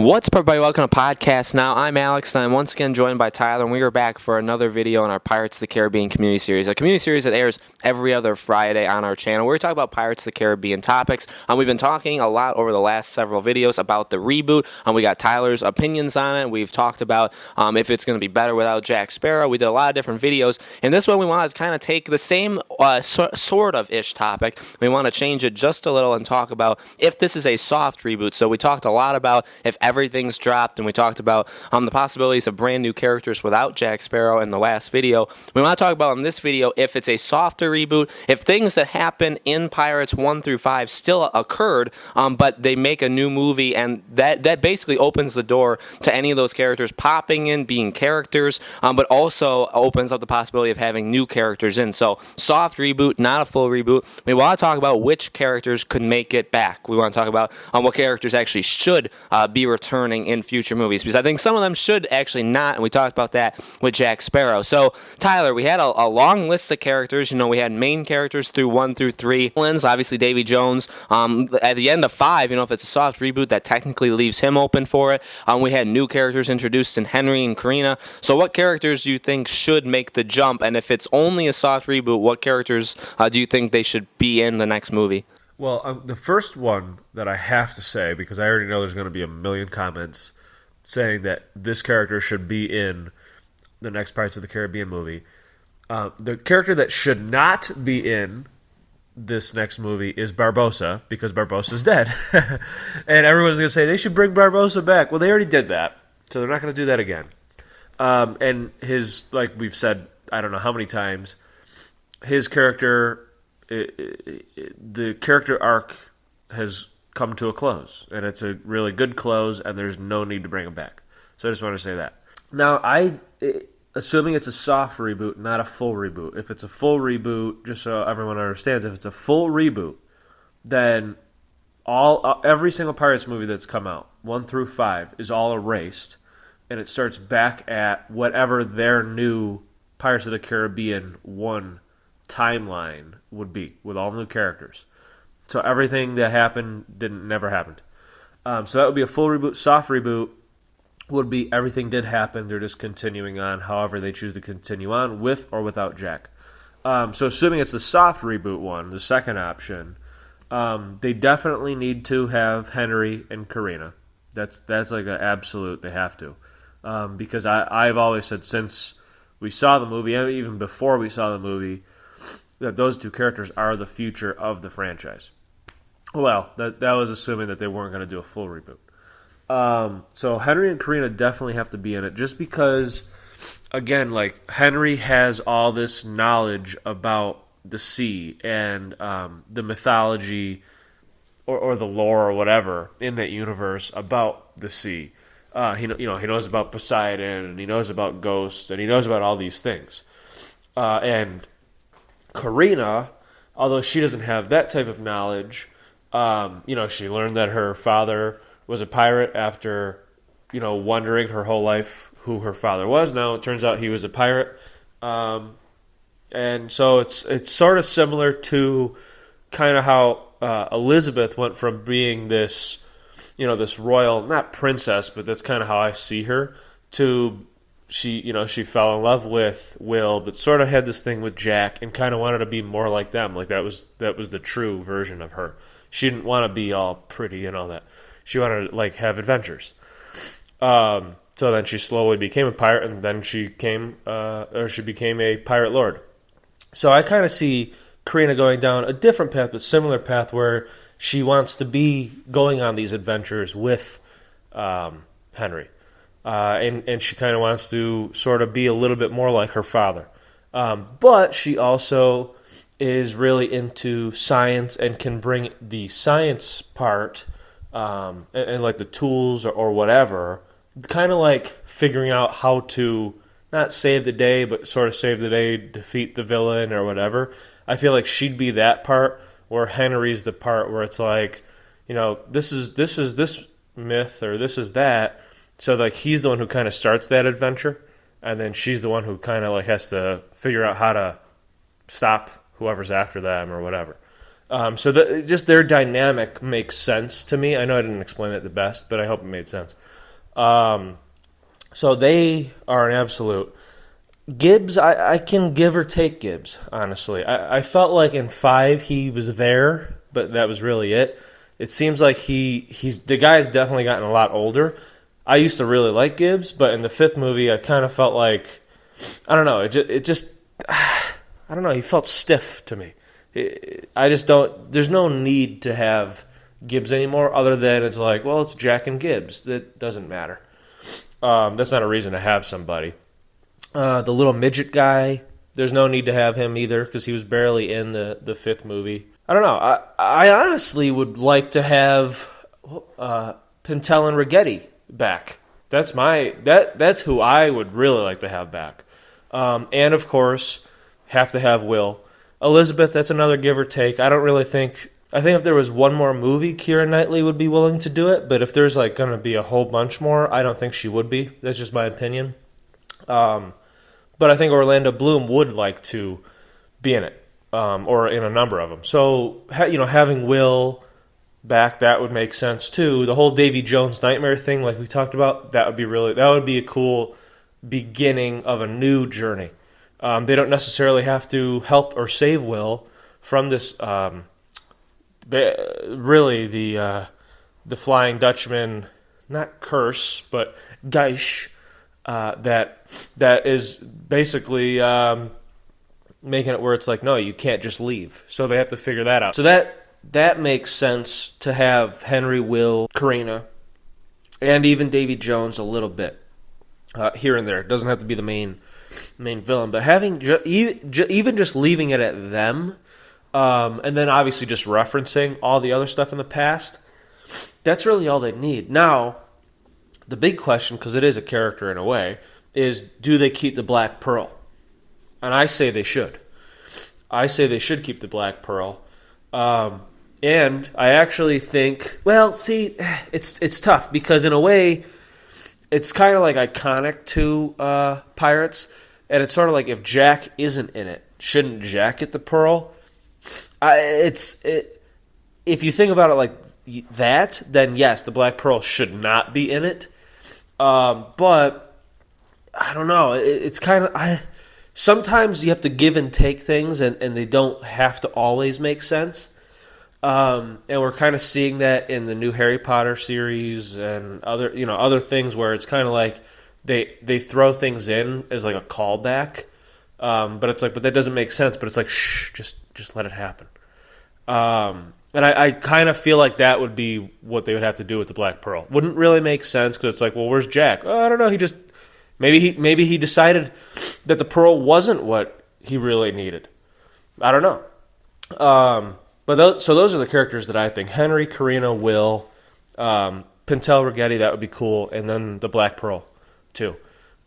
What's up, everybody? Welcome to Podcast Now. I'm Alex, and I'm once again joined by Tyler, and we are back for another video on our Pirates of the Caribbean community series, a community series that airs every other Friday on our channel. We're talking about Pirates of the Caribbean topics. We've been talking a lot over the last several videos about the reboot. We got Tyler's opinions on it. We've talked about if it's going to be better without Jack Sparrow. We did a lot of different videos. In this one, we want to kind of take the same sort of-ish topic. We want to change it just a little and talk about if this is a soft reboot. So we talked a lot about if everything's dropped, and we talked about the possibilities of brand new characters without Jack Sparrow in the last video. We want to talk about in this video if it's a softer reboot, if things that happen in Pirates 1 through 5 still occurred, but they make a new movie, and that basically opens the door to any of those characters popping in, being characters, but also opens up the possibility of having new characters in. So soft reboot, not a full reboot. We want to talk about which characters could make it back. We want to talk about what characters actually should be returning in future movies, because I think some of them should actually not, and we talked about that with Jack Sparrow. So, Tyler, we had a long list of characters. We had main characters through 1 through 3. Villains, obviously Davy Jones. At the end of 5, if it's a soft reboot, that technically leaves him open for it. We had new characters introduced in Henry and Karina. So what characters do you think should make the jump? And if it's only a soft reboot, what characters do you think they should be in the next movie? Well, the first one that I have to say, because I already know there's going to be a million comments saying that this character should be in the next Pirates of the Caribbean movie. The character that should not be in this next movie is Barbosa, because Barbosa's dead. And everyone's going to say they should bring Barbosa back. Well, they already did that, so they're not going to do that again. And his, like we've said, I don't know how many times, his character... the character arc has come to a close, and it's a really good close, and there's no need to bring him back. So I just want to say that. Now, assuming it's a soft reboot, not a full reboot. If it's a full reboot, just so everyone understands, if it's a full reboot, then every single Pirates movie that's come out, 1 through 5, is all erased, and it starts back at whatever their new Pirates of the Caribbean 1 timeline would be, with all new characters. So everything that happened never happened. So that would be a full reboot. Soft reboot would be everything did happen, they're just continuing on however they choose to continue on, with or without Jack. So assuming it's the soft reboot one, the second option, they definitely need to have Henry and Karina. That's like an absolute, they have to. Because I've always said since we saw the movie, even before we saw the movie, that those two characters are the future of the franchise. Well, that was assuming that they weren't going to do a full reboot. So Henry and Karina definitely have to be in it, just because, again, like Henry has all this knowledge about the sea and the mythology or the lore or whatever in that universe about the sea. He knows about Poseidon, and he knows about ghosts, and he knows about all these things. And Karina, although she doesn't have that type of knowledge, she learned that her father was a pirate after, wondering her whole life who her father was. Now it turns out he was a pirate. And so it's sort of similar to kind of how Elizabeth went from being this, this royal, not princess, but that's kind of how I see her, to she fell in love with Will, but sort of had this thing with Jack and kind of wanted to be more like them. Like that was the true version of her. She didn't want to be all pretty and all that. She wanted to have adventures. So then she slowly became a pirate, and then she became a pirate lord. So I kind of see Karina going down a different path, but similar path, where she wants to be going on these adventures with Henry. And she kind of wants to sort of be a little bit more like her father. But she also is really into science and can bring the science part and like the tools or whatever, kind of like figuring out how to not save the day, but sort of save the day, defeat the villain or whatever. I feel like she'd be that part, where Henry's the part where it's like, this is this myth, or this is that. So like he's the one who kind of starts that adventure, and then she's the one who kind of like has to figure out how to stop whoever's after them or whatever. So just their dynamic makes sense to me. I know I didn't explain it the best, but I hope it made sense. So they are an absolute. Gibbs, I can give or take Gibbs, honestly. I felt like in 5 he was there, but that was really it. It seems like the guy's definitely gotten a lot older. I used to really like Gibbs, but in the 5th movie I kind of felt like, I don't know, it just I don't know, he felt stiff to me. I just don't, there's no need to have Gibbs anymore other than it's like, well, it's Jack and Gibbs. That doesn't matter. That's not a reason to have somebody. The little midget guy, there's no need to have him either because he was barely in the 5th movie. I don't know. I honestly would like to have Pintel and Rigetti back. That's who I would really like to have back. And of course, have to have Will. Elizabeth, that's another give or take. I think if there was one more movie, Keira Knightley would be willing to do it. But if there's like going to be a whole bunch more, I don't think she would be. That's just my opinion. But I think Orlando Bloom would like to be in it, or in a number of them. So, having Will back, that would make sense too. The whole Davy Jones nightmare thing, like we talked about, that would be a cool beginning of a new journey. They don't necessarily have to help or save Will from this. Really, the Flying Dutchman, not curse, but Geish. That is basically making it where it's like, no, you can't just leave. So they have to figure that out. So that makes sense to have Henry, Will, Karina, and even Davy Jones a little bit here and there. It doesn't have to be the main villain, but having even just leaving it at them, and then obviously just referencing all the other stuff in the past, that's really all they need. Now, the big question, because it is a character in a way, is do they keep the Black Pearl? And I say they should. I say they should keep the Black Pearl. And I actually think, well, see, it's tough because in a way, it's kind of like iconic to Pirates, and it's sort of like if Jack isn't in it, shouldn't Jack get the Pearl? If you think about it like that, then yes, the Black Pearl should not be in it. But I don't know. It's kind of sometimes you have to give and take things, and they don't have to always make sense. And we're kind of seeing that in the new Harry Potter series and other things where it's kind of like they throw things in as like a callback, but it's like, but that doesn't make sense. But it's like, shh, just let it happen. And I kind of feel like that would be what they would have to do with the Black Pearl. Wouldn't really make sense because it's like, well, where's Jack? Oh, I don't know. Maybe he decided that the Pearl wasn't what he really needed. I don't know. So those are the characters that I think: Henry, Karina, Will, Pintel, Rigetti. That would be cool, and then the Black Pearl too.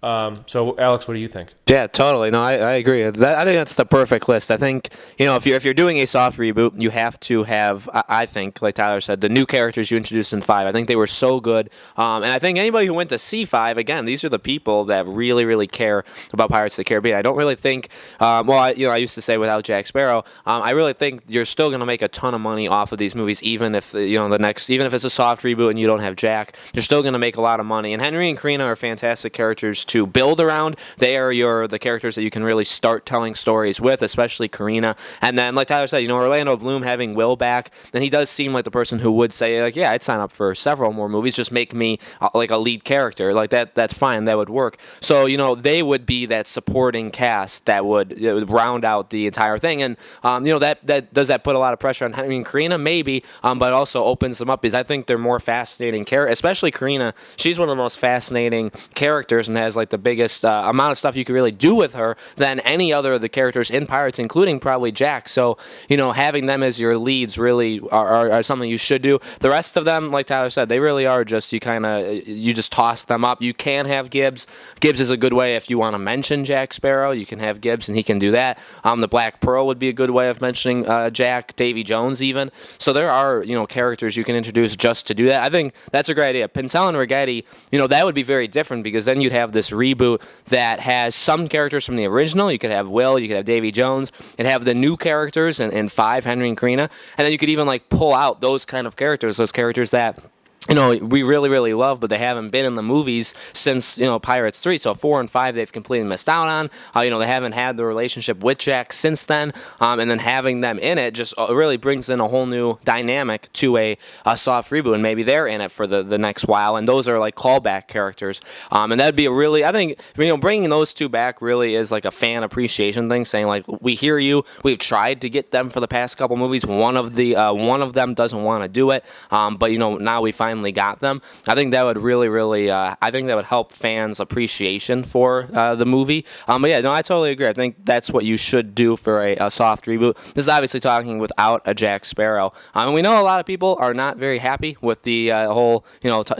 So Alex, what do you think? Yeah, totally. No, I agree. I think that's the perfect list. I think, if you're doing a soft reboot, you have to have, I think, like Tyler said, the new characters you introduced in 5. I think they were so good. And I think anybody who went to see 5, again, these are the people that really, really care about Pirates of the Caribbean. I don't really think, I used to say without Jack Sparrow, I really think you're still going to make a ton of money off of these movies, even if even if it's a soft reboot and you don't have Jack, you're still going to make a lot of money. And Henry and Karina are fantastic characters to build around. They are the characters that you can really start telling stories with, especially Karina. And then, like Tyler said, Orlando Bloom having Will back, then he does seem like the person who would say, like, yeah, I'd sign up for several more movies. Just make me like a lead character. Like that's fine. That would work. So, they would be that supporting cast that would round out the entire thing. And, that does that put a lot of pressure on Henry and Karina? Maybe, but also opens them up because I think they're more fascinating characters, especially Karina. She's one of the most fascinating characters and has like the biggest amount of stuff you could really do with her than any other of the characters in Pirates, including probably Jack. So, having them as your leads really are something you should do. The rest of them, like Tyler said, they really are just, you just toss them up. You can have Gibbs. Gibbs is a good way if you want to mention Jack Sparrow. You can have Gibbs and he can do that. The Black Pearl would be a good way of mentioning Jack, Davy Jones even. So there are, characters you can introduce just to do that. I think that's a great idea. Pintel and Rigetti, that would be very different because then you'd have this reboot that has some characters from the original. You could have Will, you could have Davy Jones, and have the new characters in 5, Henry and Karina, and then you could even like pull out those kind of characters, those characters that we really, really love, but they haven't been in the movies since, Pirates 3. So 4 and 5, they've completely missed out on. They haven't had the relationship with Jack since then. And then having them in it just really brings in a whole new dynamic to a soft reboot. And maybe they're in it for the next while. And those are like callback characters. And that'd be I think, bringing those two back really is like a fan appreciation thing, saying like, we hear you. We've tried to get them for the past couple movies. One of them doesn't want to do it. But, now we finally got them. I think that would really, I think that would help fans' appreciation for the movie. But yeah, no, I totally agree. I think that's what you should do for a soft reboot. This is obviously talking without a Jack Sparrow. And we know a lot of people are not very happy with the whole,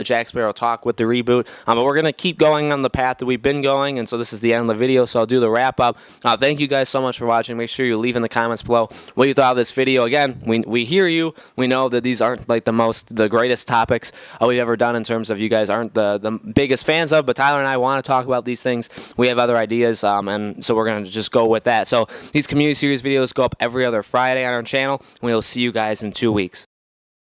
Jack Sparrow talk with the reboot. But we're going to keep going on the path that we've been going. And so this is the end of the video. So I'll do the wrap up. Thank you guys so much for watching. Make sure you leave in the comments below what you thought of this video. Again, we hear you. We know that these aren't like the greatest topics we've ever done in terms of you guys aren't the biggest fans of, but Tyler and I want to talk about these things. We have other ideas, and so we're going to just go with that. So these community series videos go up every other Friday on our channel, and we'll see you guys in 2 weeks.